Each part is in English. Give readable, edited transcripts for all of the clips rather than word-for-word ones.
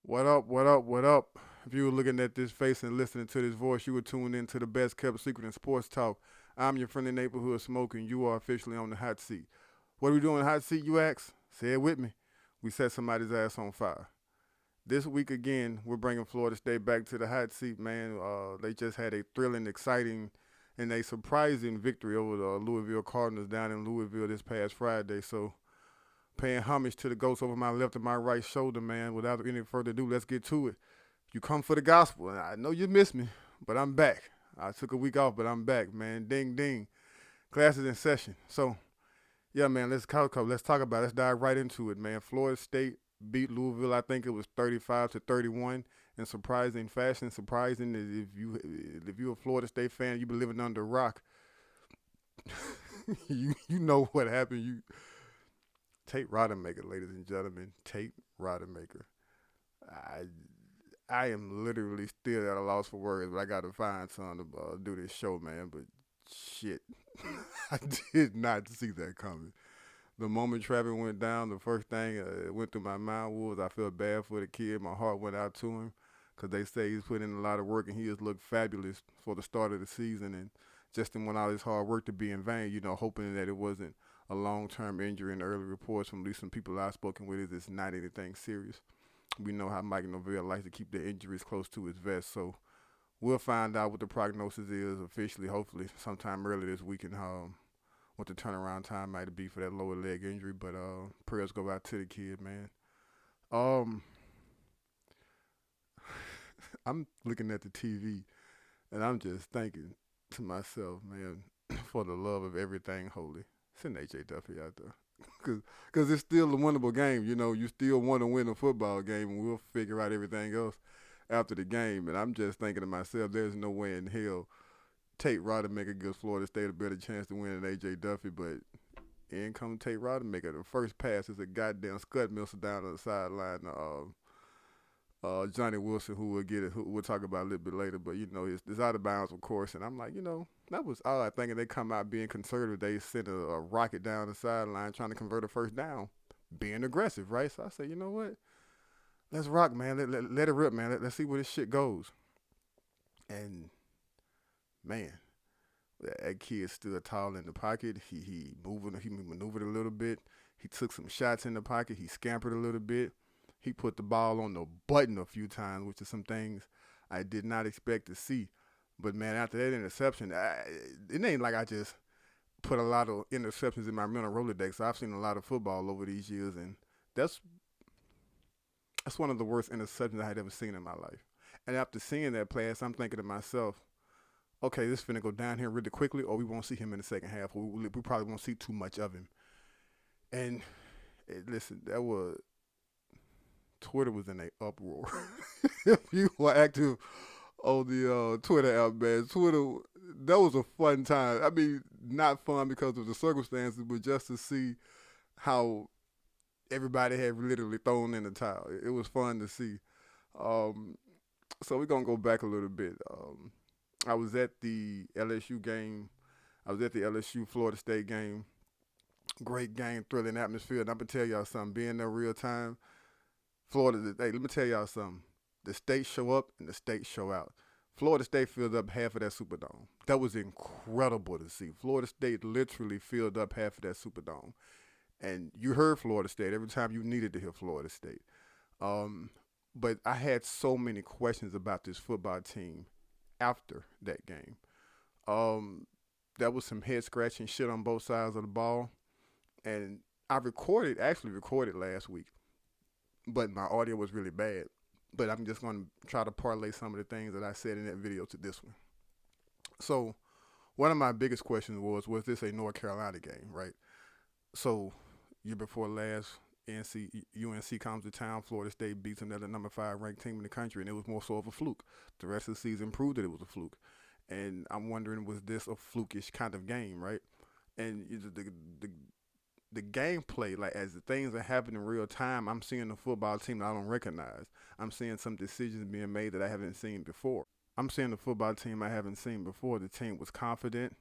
What up, what up, what up? If you were looking at this face and listening to this voice, you were tuned in to the best kept secret in sports talk. I'm your friendly neighborhood smoker, and you are officially on the hot seat. What are we doing in the hot seat, you ask? Say it with me. We set somebody's ass on fire. This week again, we're bringing Florida State back to the hot seat, man. They just had a thrilling, exciting, and a surprising victory over the Louisville Cardinals down in Louisville this past Friday. So paying homage to the ghosts over my left and my right shoulder, man. Without any further ado, let's get to it. You come for the gospel. And I know you missed me, but I'm back. I took a week off, but I'm back, man. Ding, ding. Classes in session. So, yeah, man, let's talk about it. Let's dive right into it, man. Florida State beat Louisville. I think it was 35-31 in surprising fashion. Surprising is if you're a Florida State fan, you've been living under a rock. you know what happened. You Tate Rodemaker, ladies and gentlemen. Tate Rodemaker. I I am literally still at a loss for words, but I got to find something to do this show, man. But shit, I did not see that coming. The moment Travis went down, the first thing that went through my mind was I feel bad for the kid. My heart went out to him because they say he's put in a lot of work and he has looked fabulous for the start of the season and just didn't want all his hard work to be in vain, hoping that it wasn't a long-term injury. And the early reports from at least some people I've spoken with is it's not anything serious. We know how Mike Norvell likes to keep the injuries close to his vest, so we'll find out what the prognosis is officially, hopefully, sometime early this week and what the turnaround time might be for that lower leg injury. But prayers go out to the kid, man. Um, I'm looking at the TV and I'm just thinking to myself, man, for the love of everything holy, send AJ Duffy out there. Cause it's still a winnable game. You still want to win a football game, and we'll figure out everything else after the game. And I'm just thinking to myself, there's no way in hell Tate Rodemaker gives Florida State a better chance to win than AJ Duffy. But in comes Tate Rodemaker. The first pass is a goddamn scud missile down on the sideline. Johnny Wilson, who will get it, who we'll talk about a little bit later. But it's out of bounds, of course. And I'm like, that was odd. Thinking they come out being conservative, they sent a rocket down the sideline trying to convert a first down, being aggressive, right? So I said, you know what? Let's rock, man. Let it rip, man. Let's see where this shit goes. And man, that kid stood tall in the pocket. He maneuvered a little bit. He took some shots in the pocket. He scampered a little bit. He put the ball on the button a few times, which is some things I did not expect to see. But man, after that interception, it ain't like I just put a lot of interceptions in my mental Rolodex. I've seen a lot of football over these years, and that's that's one of the worst interceptions I had ever seen in my life. And after seeing that pass, I'm thinking to myself, okay, this finna go down here really quickly, or we won't see him in the second half, or we probably won't see too much of him. And listen, that was Twitter was in a uproar. If you were active on the Twitter app, man, Twitter, that was a fun time. I mean, not fun because of the circumstances, but just to see how everybody had literally thrown in the towel. It was fun to see. Um, so we're gonna go back a little bit. I was at the LSU game. I was at the LSU Florida State game. Great game, thrilling atmosphere. And I'm gonna tell y'all something. Being there real time, Florida. Hey, let me tell y'all something. The state show up and the state show out. Florida State filled up half of that Superdome. That was incredible to see. Florida State literally filled up half of that Superdome, and you heard Florida State every time you needed to hear Florida State. Um, but I had so many questions about this football team after that game. Um, that was some head scratching shit on both sides of the ball, and actually recorded last week, but my audio was really bad. But I'm just going to try to parlay some of the things that I said in that video to this one. So, one of my biggest questions was this a North Carolina game, right? So, year before last, UNC comes to town. Florida State beats another number 5 ranked team in the country, and it was more so of a fluke. The rest of the season proved that it was a fluke. And I'm wondering, was this a flukish kind of game, right? And the gameplay, like as the things are happening in real time, I'm seeing a football team that I don't recognize. I'm seeing some decisions being made that I haven't seen before. I'm seeing a football team I haven't seen before. The team was confident.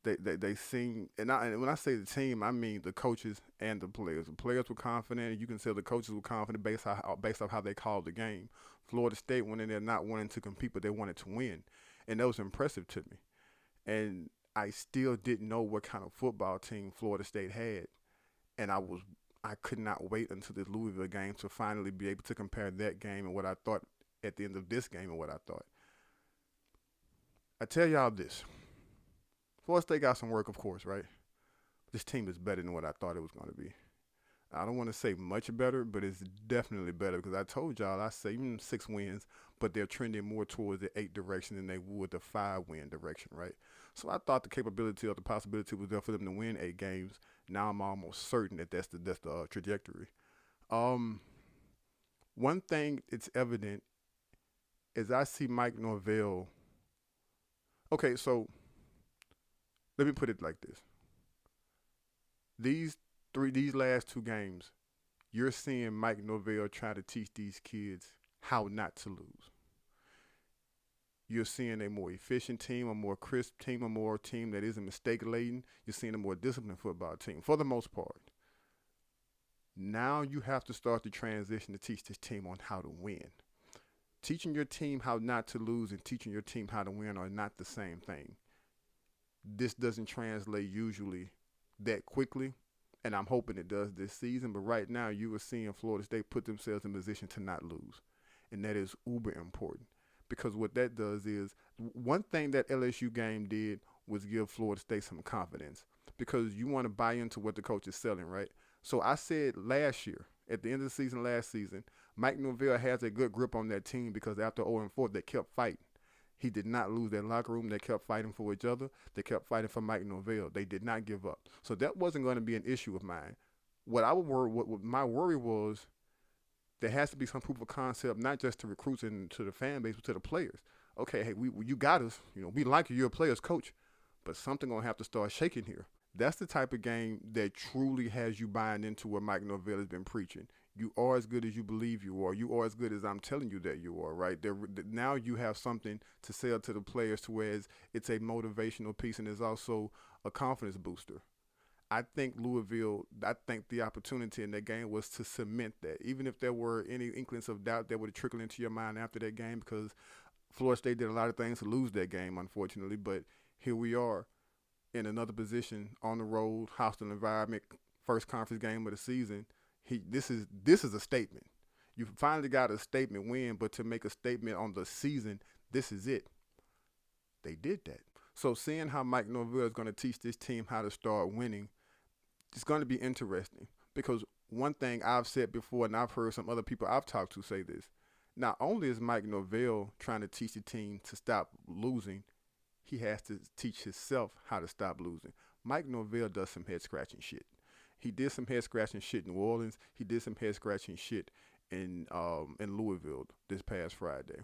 They seem, and when I say the team, I mean the coaches and the players. The players were confident, and you can say the coaches were confident based off how they called the game. Florida State went in there not wanting to compete, but they wanted to win, and that was impressive to me. And I still didn't know what kind of football team Florida State had, and I could not wait until this Louisville game to finally be able to compare that game and what I thought at the end of this game and what I thought. I tell y'all this. Florida State got some work, of course, right? This team is better than what I thought it was going to be. I don't want to say much better, but it's definitely better because I told y'all I say even 6 wins, but they're trending more towards the 8 direction than they would the 5-win direction, right? So I thought the capability or the possibility was there for them to win 8 games. Now I'm almost certain that that's the trajectory. One thing it's evident is I see Mike Norvell. Okay, so let me put it like this: these last 2 games, you're seeing Mike Norvell try to teach these kids how not to lose. You're seeing a more efficient team, a more crisp team, a more team that isn't mistake laden. You're seeing a more disciplined football team for the most part. Now you have to start the transition to teach this team on how to win. Teaching your team how not to lose and teaching your team how to win are not the same thing. This doesn't translate usually that quickly, and I'm hoping it does this season. But right now, you are seeing Florida State put themselves in position to not lose, and that is uber important because what that does is one thing that LSU game did was give Florida State some confidence because you want to buy into what the coach is selling, right? So I said last year, at the end of the season last season, Mike Norvell has a good grip on that team because after 0-4, they kept fighting. He did not lose that locker room. They kept fighting for each other. They kept fighting for Mike Norvell. They did not give up. So that wasn't going to be an issue of mine. What my worry was, there has to be some proof of concept, not just to recruits and to the fan base, but to the players. Okay, hey, you got us. We like you. You're a player's coach, but something gonna have to start shaking here. That's the type of game that truly has you buying into what Mike Norvell has been preaching. You are as good as you believe you are. You are as good as I'm telling you that you are, right? Now you have something to sell to the players to where it's a motivational piece and it's also a confidence booster. I think the opportunity in that game was to cement that. Even if there were any inklings of doubt that would have trickled into your mind after that game because Florida State did a lot of things to lose that game, unfortunately. But here we are in another position on the road, hostile environment, first conference game of the season. This is a statement. You finally got a statement win, but to make a statement on the season, this is it. They did that. So seeing how Mike Norvell is going to teach this team how to start winning, it's going to be interesting because one thing I've said before, and I've heard some other people I've talked to say this, not only is Mike Norvell trying to teach the team to stop losing, he has to teach himself how to stop losing. Mike Norvell does some head-scratching shit. He did some head-scratching shit in New Orleans. He did some head-scratching shit in Louisville this past Friday.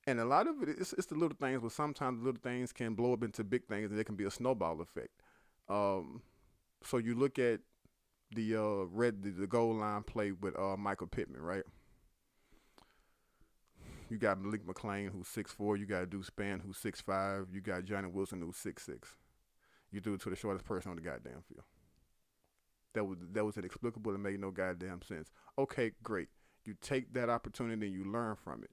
And a lot of it's the little things, but sometimes the little things can blow up into big things, and there can be a snowball effect. So you look at the goal line play with Michael Pittman, right? You got Malik McClain, who's 6'4". You got Deuce Spann, who's 6'5". You got Johnny Wilson, who's 6'6". You threw it to the shortest person on the goddamn field. That was inexplicable and made no goddamn sense. Okay, great. You take that opportunity and you learn from it.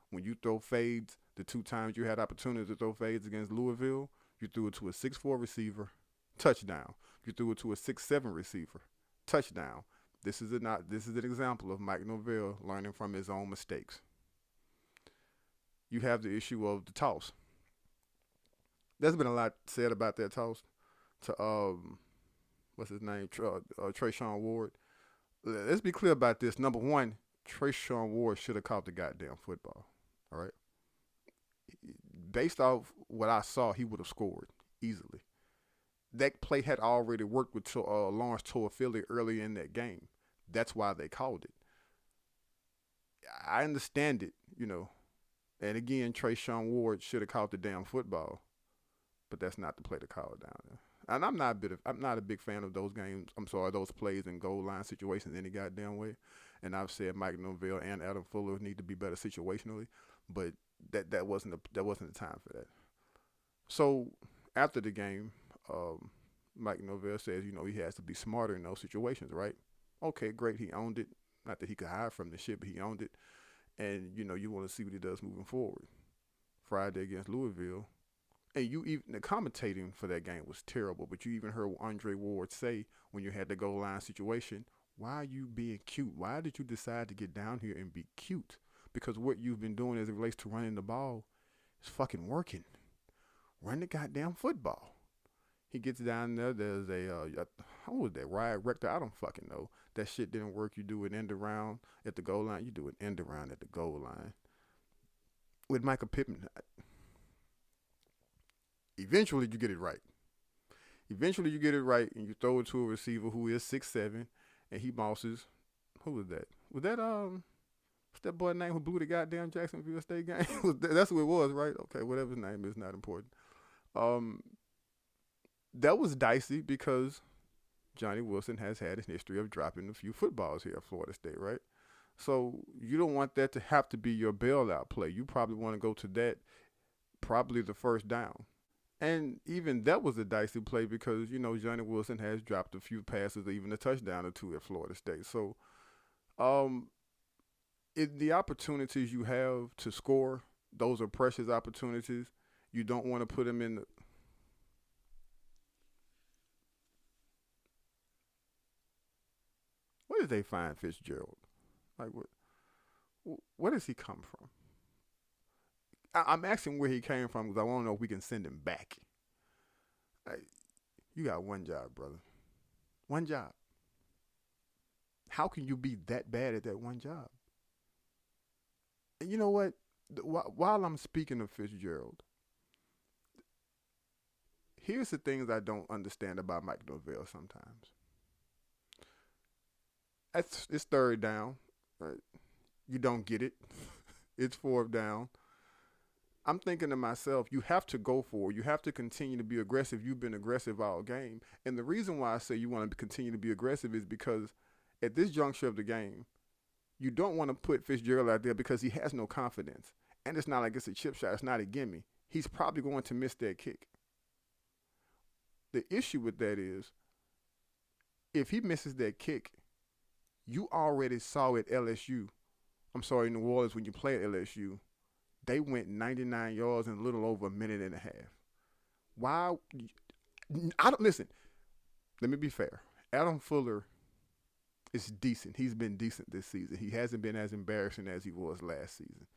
When you throw fades, the 2 times you had opportunities to throw fades against Louisville, you threw it to a 6'4" receiver, touchdown. You threw it to a 6'7" receiver, touchdown. This is an example of Mike Norvell learning from his own mistakes. You have the issue of the toss. There's been a lot said about that toss to what's his name, Trayshawn Ward. Let's be clear about this. Number one, Trayshawn Ward should have caught the goddamn football. All right. Based off what I saw, he would have scored easily. That play had already worked with Lawrence Toafili early in that game. That's why they called it. I understand it, And again, Trayshawn Ward should have caught the damn football, but that's not the play to call it down there. And I'm not a big fan of those games. Those plays and goal line situations any goddamn way. And I've said Mike Norvell and Adam Fuller need to be better situationally, but that wasn't the time for that. So After the game, Mike Norvell says, he has to be smarter in those situations, right? Okay, great. He owned it. Not that he could hide from the shit, but he owned it. And, you want to see what he does moving forward. Friday against Louisville. And the commentating for that game was terrible, but you even heard Andre Ward say when you had the goal line situation, why are you being cute? Why did you decide to get down here and be cute? Because what you've been doing as it relates to running the ball is fucking working. Run the goddamn football. He gets down there. There's how was that? Riot Rector? I don't fucking know. That shit didn't work. You do an end around at the goal line. You do an end around at the goal line. With Michael Pittman, eventually you get it right. Eventually you get it right and you throw it to a receiver who is 6'7", and he bosses. Who was that? Was that what's that boy name who blew the goddamn Jacksonville State game? That's who it was, right? Okay, whatever his name is, not important. That was dicey because Johnny Wilson has had a history of dropping a few footballs here at Florida State, right? So you don't want that to have to be your bailout play. You probably want to go to that, probably the first down. And even that was a dicey play because, Johnny Wilson has dropped a few passes, even a touchdown or two at Florida State. So the opportunities you have to score, those are precious opportunities. You don't want to put them in the... Where did they find Fitzgerald? Like, where does he come from? I'm asking where he came from because I want to know if we can send him back. Like, you got one job, brother. One job. How can you be that bad at that one job? And you know what? While I'm speaking of Fitzgerald, here's the things I don't understand about Mike Norvell sometimes. It's third down. Right? You don't get it. It's fourth down. I'm thinking to myself, you have to go for it. You have to continue to be aggressive. You've been aggressive all game. And the reason why I say you want to continue to be aggressive is because at this juncture of the game, you don't want to put Fitzgerald out there because he has no confidence. And it's not like it's a chip shot. It's not a gimme. He's probably going to miss that kick. The issue with that is if he misses that kick, you already saw at LSU. I'm sorry, New Orleans, when you play at LSU, they went 99 yards in a little over a minute and a half. Why? I don't listen. Let me be fair. Adam Fuller is decent. He's been decent this season. He hasn't been as embarrassing as he was last season.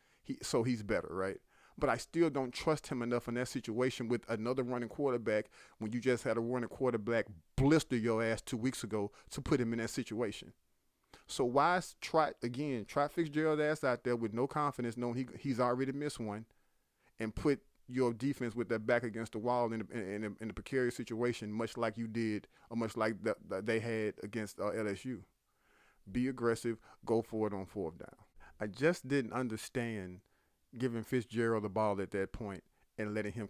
So he's better, right? But I still don't trust him enough in that situation with another running quarterback when you just had a running quarterback blister your ass 2 weeks ago to put him in that situation. So why try Fitzgerald's ass out there with no confidence, knowing he's already missed one, and put your defense with that back against the wall in a precarious situation, much like you did, or much like they had against LSU. Be aggressive, go for it on fourth down. I just didn't understand giving Fitzgerald the ball at that point and letting him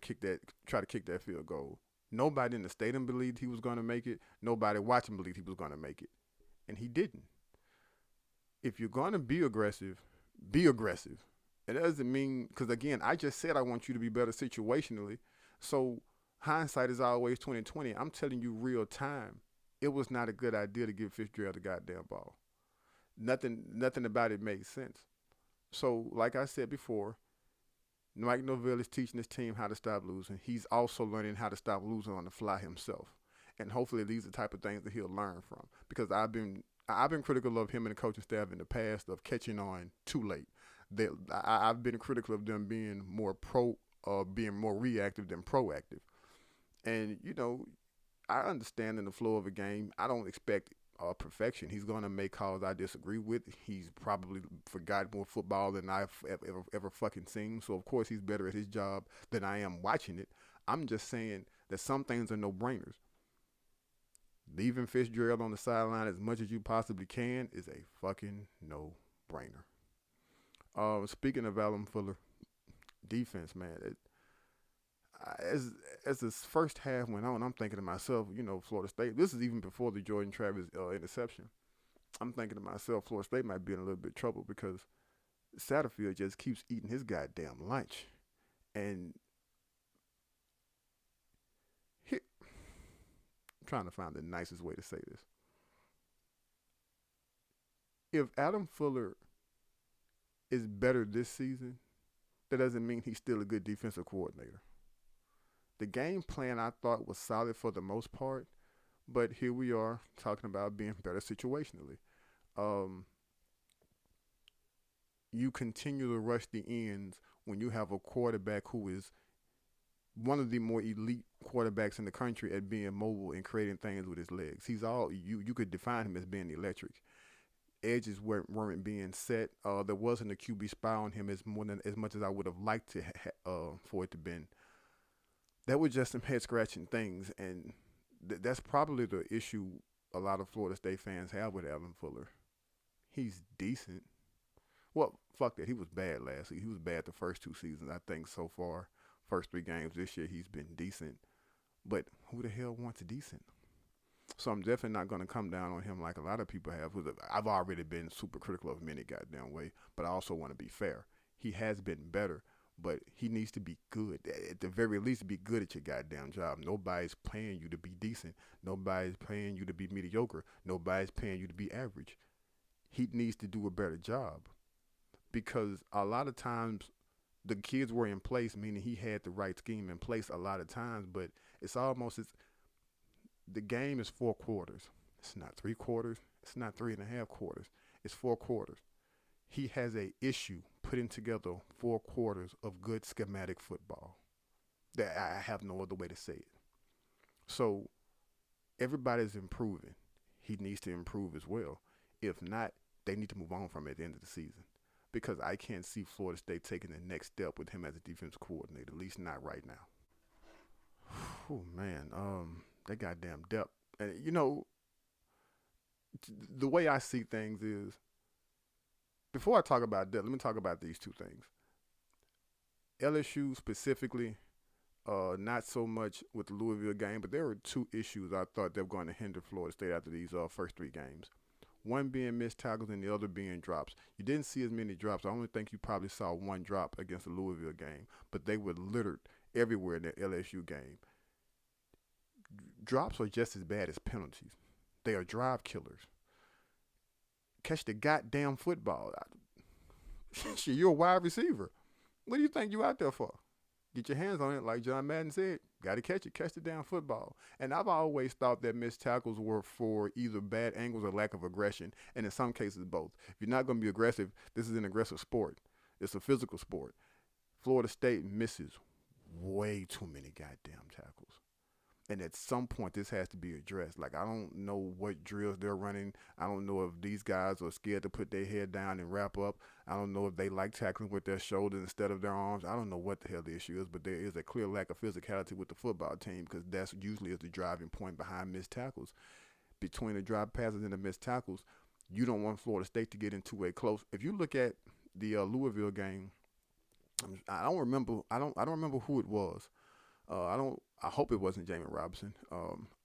try to kick that field goal. Nobody in the stadium believed he was going to make it. Nobody watching believed he was going to make it, and he didn't. If you're going to be aggressive, be aggressive. It doesn't mean, because again, I just said I want you to be better situationally. So hindsight is always 20/20. I'm telling you real time, it was not a good idea to give Fitzgerald the goddamn ball. Nothing about it made sense. So like I said before, Mike Norvell is teaching his team how to stop losing. He's also learning how to stop losing on the fly himself. And hopefully these are the type of things that he'll learn from. Because I've been critical of him and the coaching staff in the past of catching on too late. I've been critical of them being more being more reactive than proactive. And, I understand in the flow of a game, I don't expect perfection. He's going to make calls I disagree with. He's probably forgotten more football than I've ever fucking seen. So, of course, he's better at his job than I am watching it. I'm just saying that some things are no-brainers. Leaving Fitzgerald on the sideline as much as you possibly can is a fucking no-brainer. Speaking of Adam Fuller, defense, man. As this first half went on, I'm thinking to myself, Florida State. This is even before the Jordan Travis interception. I'm thinking to myself, Florida State might be in a little bit of trouble because Satterfield just keeps eating his goddamn lunch, and trying to find the nicest way to say this. If Adam Fuller is better this season, that doesn't mean he's still a good defensive coordinator. The game plan I thought was solid for the most part, but here we are talking about being better situationally. Um, you continue to rush the ends when you have a quarterback who is one of the more elite quarterbacks in the country at being mobile and creating things with his legs. He's all you could define him as being electric. Edges weren't being set. There wasn't a QB spy on him as much as I would have liked to for it to been. That was just some head scratching things, and that's probably the issue a lot of Florida State fans have with Adam Fuller. He's decent. Well, fuck that. He was bad last week. He was bad the first 2 seasons, I think, so far. First 3 games this year, he's been decent. But who the hell wants decent? So I'm definitely not going to come down on him like a lot of people have. I've already been super critical of him any goddamn way, but I also want to be fair. He has been better, but he needs to be good. At the very least, be good at your goddamn job. Nobody's paying you to be decent. Nobody's paying you to be mediocre. Nobody's paying you to be average. He needs to do a better job, because a lot of times the kids were in place, meaning he had the right scheme in place a lot of times, but the game is 4 quarters. It's not 3 quarters. It's not 3.5 quarters. It's 4 quarters. He has a issue putting together 4 quarters of good schematic football. That I have no other way to say it. So everybody's improving. He needs to improve as well. If not, they need to move on from it at the end of the season, because I can't see Florida State taking the next step with him as a defense coordinator, at least not right now. Oh man, that goddamn depth. And the way I see things is, before I talk about depth, let me talk about these 2 things. LSU specifically, not so much with the Louisville game, but there were 2 issues I thought they were going to hinder Florida State after these first 3 games. One being missed tackles and the other being drops. You didn't see as many drops. I only think you probably saw 1 drop against the Louisville game, but they were littered everywhere in the LSU game. Drops are just as bad as penalties. They are drive killers. Catch the goddamn football. Shit, you're a wide receiver. What do you think you out there for? Get your hands on it, like John Madden said. Got to catch it. Catch the damn football. And I've always thought that missed tackles were for either bad angles or lack of aggression, and in some cases both. If you're not going to be aggressive, this is an aggressive sport. It's a physical sport. Florida State misses way too many goddamn tackles. And at some point, this has to be addressed. Like, I don't know what drills they're running. I don't know if these guys are scared to put their head down and wrap up. I don't know if they like tackling with their shoulders instead of their arms. I don't know what the hell the issue is, but there is a clear lack of physicality with the football team, because that's usually is the driving point behind missed tackles. Between the drop passes and the missed tackles, you don't want Florida State to get into a close. If you look at the Louisville game, I don't remember who it was. I hope it wasn't Jamin Robinson.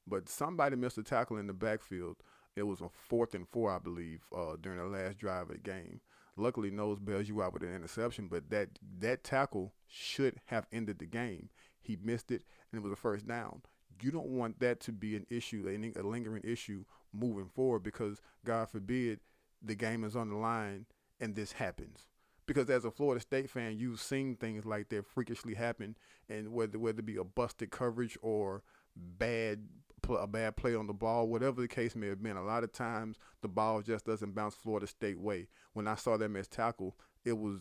But somebody missed a tackle in the backfield. It was a 4th and 4, I believe, during the last drive of the game. Luckily, Nose bails you out with an interception, but that tackle should have ended the game. He missed it, and it was a first down. You don't want that to be an issue, a lingering issue moving forward, because, God forbid, the game is on the line and this happens. Because as a Florida State fan, you've seen things like that freakishly happen, and whether it be a busted coverage or a bad play on the ball, whatever the case may have been, a lot of times the ball just doesn't bounce Florida State way. When I saw that missed tackle, it was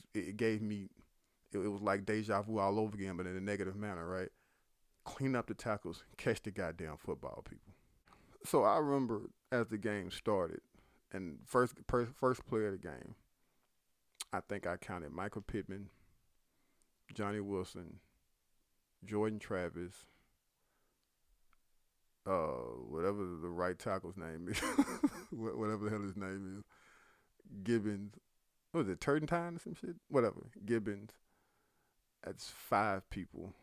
like deja vu all over again, but in a negative manner, right? Clean up the tackles, catch the goddamn football, people. So I remember as the game started, and first play of the game, I think I counted Michael Pittman, Johnny Wilson, Jordan Travis, whatever the right tackle's name is, whatever the hell his name is, Gibbons, what was it, Turpentine or some shit? Whatever, Gibbons. That's 5 people.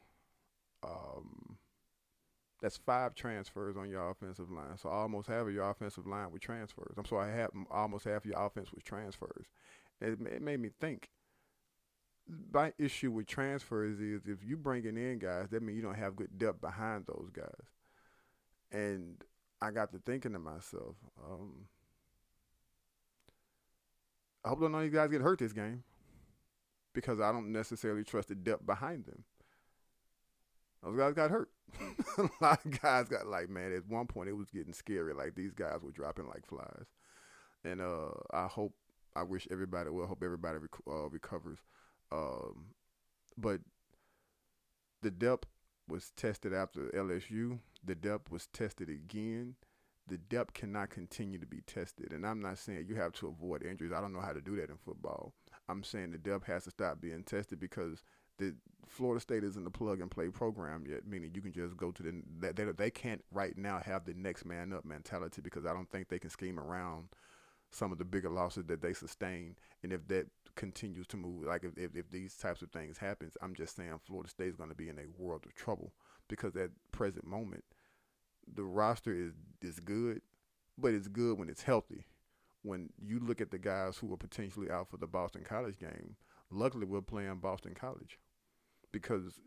That's 5 transfers on your offensive line. So almost half of your offensive line with transfers. I'm sorry, almost half of your offense was transfers. It made me think. My issue with transfers is if you bringing in guys, that means you don't have good depth behind those guys. And I got to thinking to myself, I hope none of these guys get hurt this game because I don't necessarily trust the depth behind them. Those guys got hurt. A lot of guys got like, man, at one point it was getting scary. Like these guys were dropping like flies. And I wish everybody, well, I hope everybody recovers. Um, but the depth was tested after LSU. The depth was tested again. The depth cannot continue to be tested. And I'm not saying you have to avoid injuries. I don't know how to do that in football. I'm saying the depth has to stop being tested because the Florida State isn't a plug and play program yet, meaning you can just go to they can't right now have the next man up mentality because I don't think they can scheme around some of the bigger losses that they sustain. And if that continues to move, like if these types of things happens, I'm just saying Florida State is going to be in a world of trouble because at present moment, the roster is good, but it's good when it's healthy. When you look at the guys who are potentially out for the Boston College game, luckily we're playing Boston College because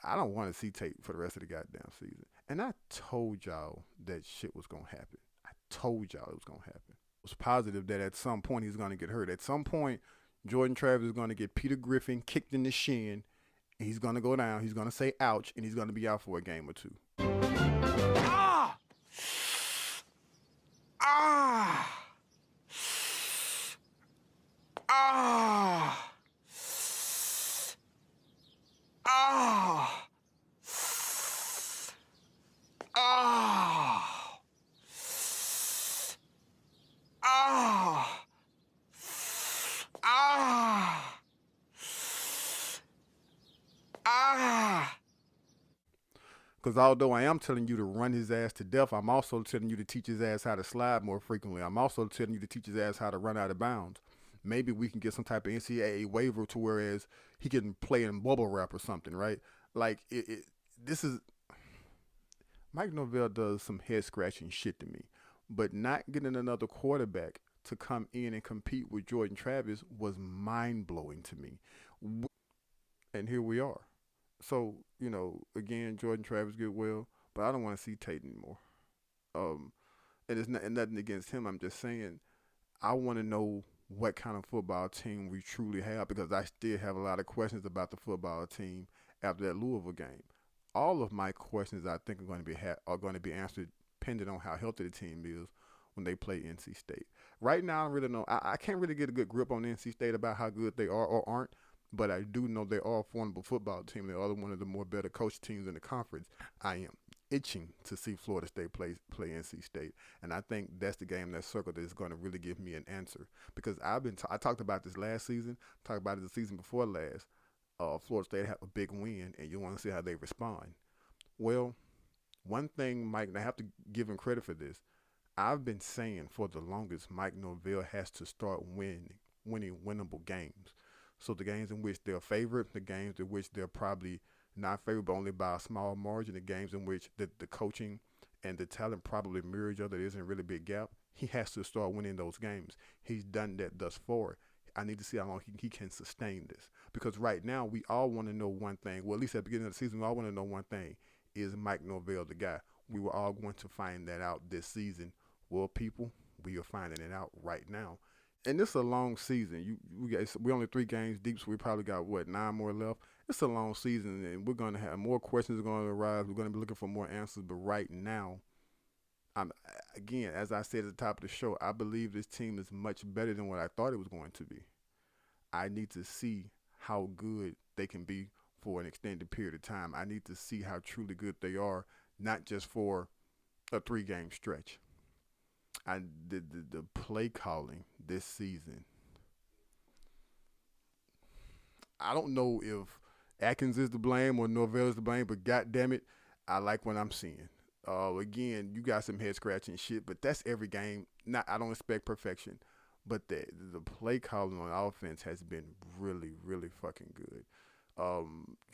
I don't want to see Tate for the rest of the goddamn season. And I told y'all that shit was going to happen. I told y'all it was going to happen. I was positive that at some point he's going to get hurt. At some point, Jordan Travis is going to get Peter Griffin kicked in the shin. And he's going to go down. He's going to say ouch, and he's going to be out for a game or two. Ah! Ah! Ah! Ah! Ah! Ah! Ah! Ah! Because although I am telling you to run his ass to death, I'm also telling you to teach his ass how to slide more frequently. I'm also telling you to teach his ass how to run out of bounds. Maybe we can get some type of NCAA waiver to whereas he can play in bubble wrap or something, right? Like, this is... Mike Norvell does some head-scratching shit to me. But not getting another quarterback to come in and compete with Jordan Travis was mind-blowing to me. And here we are. So, again, Jordan Travis get well, but I don't want to see Tate anymore. And it's nothing against him. I'm just saying I want to know what kind of football team we truly have because I still have a lot of questions about the football team after that Louisville game. All of my questions I think are going to be answered depending on how healthy the team is when they play NC State. Right now, I don't really know. I can't really get a good grip on NC State about how good they are or aren't. But I do know they are a formidable football team. They are one of the more better coached teams in the conference. I am itching to see Florida State play NC State, and I think that's the game, that circle, that is going to really give me an answer. Because I talked about this last season, talked about it the season before last. Florida State had a big win, and you want to see how they respond. Well, one thing, Mike, and I have to give him credit for this. I've been saying for the longest, Mike Norvell has to start winning winnable games. So the games in which they're favored, the games in which they're probably not favored, but only by a small margin, the games in which the coaching and the talent probably mirror each other, there isn't a really big gap, he has to start winning those games. He's done that thus far. I need to see how long he can sustain this. Because right now, we all want to know one thing. Well, at least at the beginning of the season, we all want to know one thing. Is Mike Norvell the guy? We were all going to find that out this season. Well, people, we are finding it out right now. And this is a long season. We're only 3 games deep, so we probably got, 9 more left. It's a long season, and we're going to have more questions are going to arise. We're going to be looking for more answers. But right now, again, as I said at the top of the show, I believe this team is much better than what I thought it was going to be. I need to see how good they can be for an extended period of time. I need to see how truly good they are, not just for a 3-game stretch. The play calling this season, I don't know if Atkins is to blame or Norvell is to blame, but goddamn it, I like what I'm seeing. Again, you got some head scratching shit, but that's every game. I don't expect perfection, but the play calling on offense has been really, really fucking good.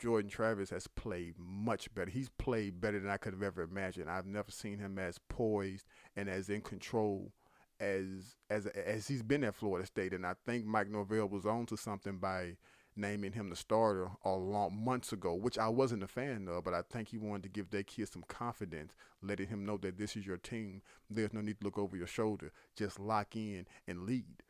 Jordan Travis has played much better. He's played better than I could have ever imagined. I've never seen him as poised and as in control as he's been at Florida State. And I think Mike Norvell was on to something by naming him the starter a long months ago, which I wasn't a fan of, but I think he wanted to give their kids some confidence, letting him know that this is your team. There's no need to look over your shoulder. Just lock in and lead.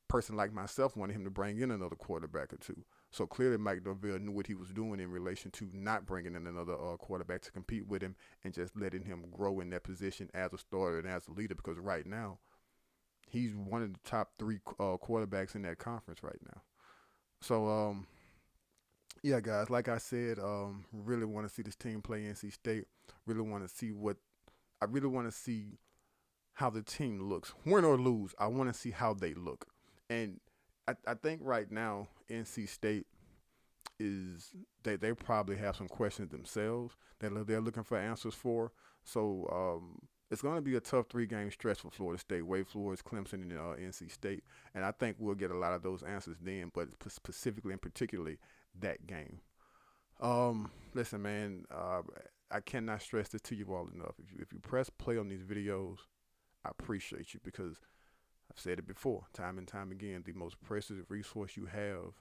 Person like myself wanted him to bring in another quarterback or two. So clearly, Mike Norvell knew what he was doing in relation to not bringing in another quarterback to compete with him and just letting him grow in that position as a starter and as a leader. Because right now, he's one of the top three quarterbacks in that conference right now. So, yeah, guys, like I said, really want to see this team play NC State. Really want to see what I really want to see how the team looks. Win or lose, I want to see how they look. And I think right now NC State is they probably have some questions themselves that they're looking for answers for. So it's going to be a tough 3 game stretch for Florida State, Wake Forest, Clemson, and NC State. And I think we'll get a lot of those answers then, but specifically and particularly that game. Listen, man, I cannot stress this to you all enough. If you press play on these videos, I appreciate you because I've said it before, time and time again. The most precious resource you have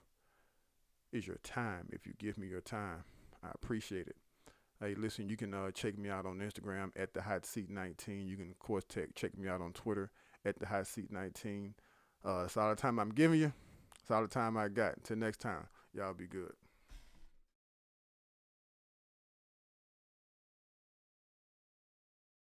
is your time. If you give me your time, I appreciate it. Hey, listen, you can check me out on Instagram at the Hot Seat 19. You can, of course, check me out on Twitter at the Hot Seat 19. It's all the time I'm giving you. It's all the time I got. Until next time, y'all be good.